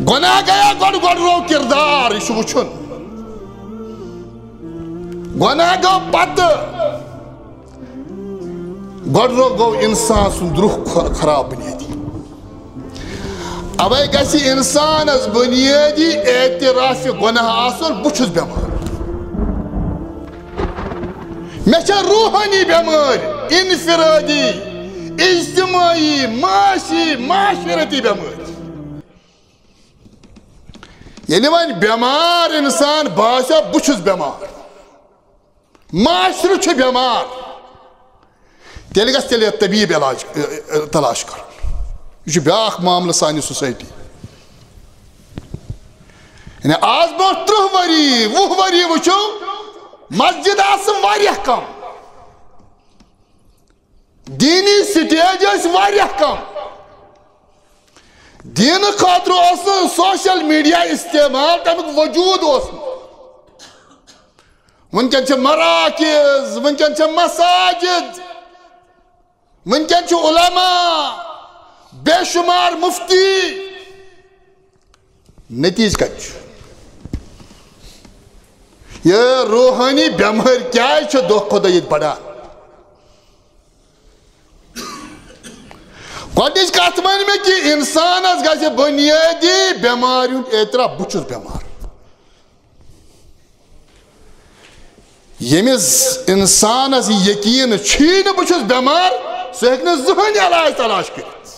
گناہ گیا گوڑ گوڑ رو کردار یہ وچھن گناہ گو پت گوڑ رو گو انسان سن روح خراب بنیادی اوے گسی انسان از بنیادی اعتراف گناہ آسن بچھس بیمار میں چھا روحانی بیمار انفرادی اجتماعی معاشی معاشرتی بیمار یعنی وان بیمار انسان باسا بچھس بیمار معاشرہ چھ بیمار تیل گژھِ تیل طبیب علاج تلاش کر یہ بیاکھ معاملہ سانہِ سوسائٹی یعنی آز برونٛٹھ 30 ؤری 20 ؤری وٕچھو مسجد آسہٕ واریاہ کم دینی سٹیج ٲسۍ واریاہ کم دینہٕ خٲطرٕ اوس نہٕ سوشل میڈیا استعمال تمیُک وجوٗد اوس نہٕ وٕنکٮ۪ن چھِ مراکز وٕنکٮ۪ن چھِ مساجد وٕنکٮ۪ن چھِ علماء بے شمار مفتی نتیج کت چھُ یہ روحانی بیمار کیا چھِ دۄہ کھۄتہٕ دۄہ ییٚتہِ بڑان گۄڈنِچ کتھ وَنہِ مےٚ کہِ اِنسانس گژھِ بُنیٲدی بٮ۪مارِ ہُنٛد اعتراف بہٕ چھُس بٮ۪مار ییٚمِس اِنسانس یہِ یقیٖن چھُی نہٕ بہٕ چھُس بٮ۪مار سُہ ہیٚکہِ نہٕ زٕہٕنۍ علاج تلاش کٔرِتھ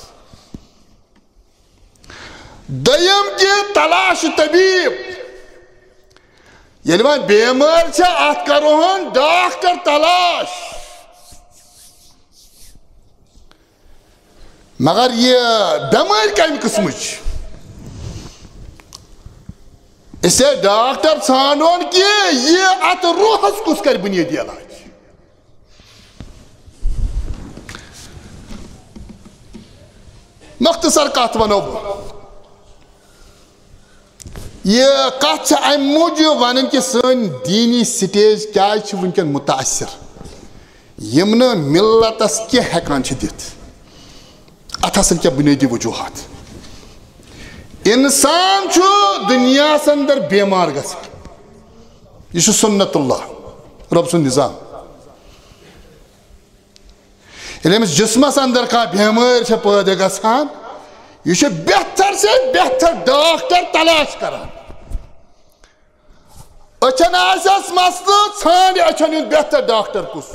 دوٚیِم کہِ تلاش طبیٖب ییٚلہِ وۄنۍ بٮ۪مٲرۍ چھےٚ اتھ کرہون ڈاکٹر تلاش مگر یہ بٮ۪مٲرۍ کمہِ قٕسمٕچ اسے ڈاکٹر ژھانڈون کہ یہ ات روحس کس کر بنیادی علاج مختصر کت ونو یہ کت ام موجود ون کہ سن دینی سٹیج کیا ونکن متاثر یم نا ملتس کی ہیکان دت ات ہسا کیا بنیادی وجوہات انسان چھو دنیا اندر بیمار گژھان یہ سنت اللہ رب سن نظام ییٚلہِ أمِس جسمس اندر کانٛہہ بیمٲرۍ چھےٚ پٲدٕ گژھان یہ چھُ بہتر سے بہتر ڈاکٹر تلاش کران أچھن آسٮ۪س مسلہٕ ژھانڈِ أچھن ہُنٛد بہتر ڈاکٹر کُس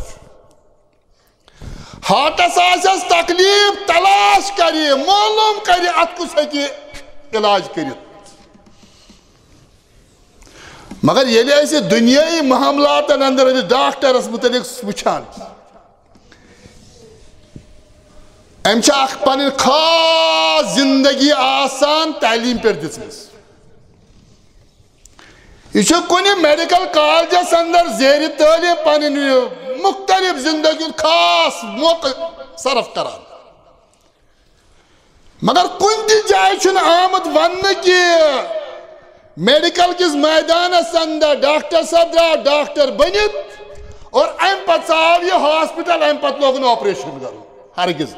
ہارٹس آسٮ۪س تکلیف تلاش کرِ معلوم کرِ اتھ کُس ہیٚکہِ علاج کرت مگر ییٚلہِ أسۍ دُنیٲیی معاملاتن اندر أمِس ڈاکٹرس متعلق وٕچھان أمۍ چھِ اکھ پنٕنۍ خاص زندگی آسان تعلیٖم پٮ۪ٹھ دِژمٕژ یہ چھُ کُنہِ میڈیکل کالجس اندر زیرِ تعلیٖم پنٕنۍ مختلف زندگی ہُنٛد خاص موقعہٕ صرف کران مگر کُنہِ تہِ جایہِ چھُنہٕ آمُت وننہٕ کہ میڈیکل کِس میدانس اندر ڈاکٹر صاحب درٛاو ڈاکٹر بٔنِتھ اور امہِ پتہٕ ژاو یہِ ہاسپٹل امہِ پتہٕ لوگُن آپریشن کرُن ہرگز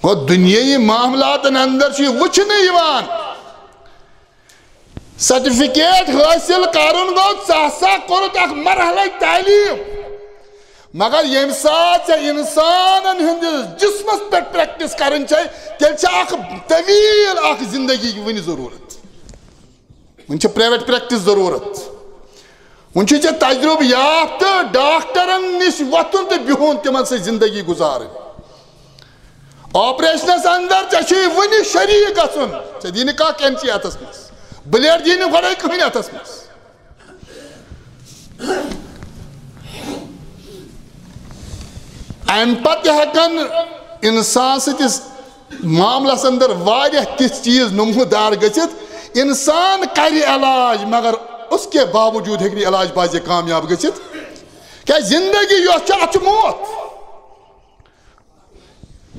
گوٚو دُنیٲیی معاملاتن اندر چھُ یہِ وٕچھنہٕ یِوان سرٹیفکیٹ حٲصِل کرُن گوٚو ژٕ ہسا کوٚرُتھ اکھ مرحلے تعلیٖم مگر ییٚمہِ ساتہٕ ژےٚ انسانن ہٕنٛدِس جسمس پٮ۪ٹھ پریکٹس کرٕنۍ چھے تیٚلہِ چھِ اکھ طویٖل اکھ زندگی وٕنہِ ضروٗرت وٕنہِ چھِ پرایویٹ پریکٹس ضروٗرت وٕنہِ چھُے ژےٚ تجرُبہٕ یافتہٕ ڈاکٹرن نِش وۄتھُن تہٕ بِہُن تِمن سۭتۍ زندگی گُزارٕنۍ آپریشنس اندر ژےٚ چھُے وٕنہِ شریٖک گژھُن ژےٚ دی نہٕ کانٛہہ کینچی اتھس منٛز بلیڈ دی نہٕ گۄڈے کٕہٕنۍ اتھس منٛز امہِ پتہٕ ہیٚکن انسان سٕنٛدِس معاملس اندر واریاہ تِژھ چیٖز نموٗدار گٔژھِتھ انسان کرِ علاج مگر اس کے باوجوٗد ہیٚکہِ نہٕ علاج بازے کامیاب گٔژھِتھ کیٛازِ زندگی یۄس چھِ اتھ چھُ موت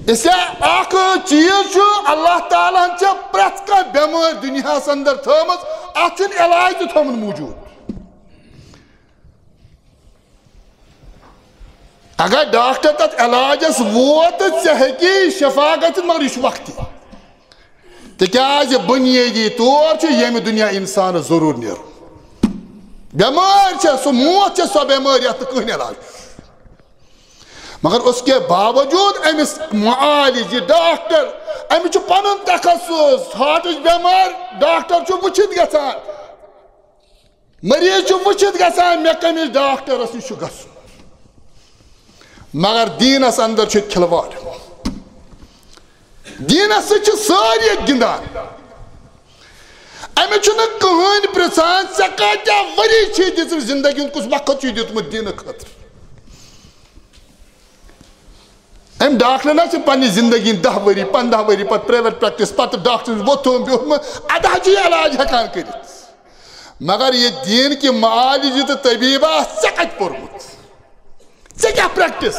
اس لیے اکھ چیٖز چھُ اللہ تعالیٰ ہن چھِ پرٛٮ۪تھ کانٛہہ بٮ۪مٲرۍ دُنیاہس اندر تھٲومٕژ اتھ چھُنہٕ علاج تہِ تھوٚومُت موٗجوٗد اگر ڈاکٹر تتھ علاجس ووت تہٕ ژےٚ ہیٚکی شفا گٔژھِتھ مگر یہِ چھُ وقتی تکیاز بنیادی طور یم دنیا انسان ضرور نیر بیمار سو موت سو بیمار یت کہین علاج مگر اس کے باوجود امس معالج ڈاکٹر امس پن تخصص ہارٹ بیمار ڈاکٹر وچت گژھان مریض وچت گژھان مے کمس ڈاکٹرس نش گژھن مگر دینس اندر کھلواڑ دینس ساری گندان امس کہین پرژھان ژےٚ کۭتیاہ ؤری چھی دِژمٕژ زندگی ہُنٛد کُس وقت چھی دیُتمُت دینہٕ خٲطرٕ ام ڈاکٹر نا پنہ زندگی 10 ؤری 15 ؤری پتہ پرائیویٹ پریکٹس پتہ ڈاکٹر ووتھم بہت ادا علاج ہیکان کرت مگر یہ دین کی معالج تو طبیبہ ژےٚ کتہِ پوٚرمُت ژےٚ کیٛاہ پریکٹس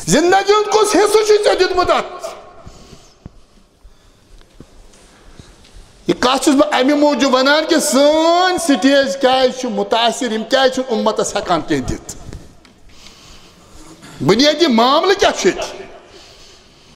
زندگی ہُنٛد کُس حصہٕ چھُے ژےٚ دیُتمُت اتھ یہ کتھ چھُس بہٕ امہِ موٗجوٗب ونان کہ سٲنۍ سٹیج کیازِ چھُ متاثر یم کیازِ چھُنہٕ اُمتس ہیکان کینٛہہ دِتھ بنیادی معاملہ کیا چھُ ییٚتہِ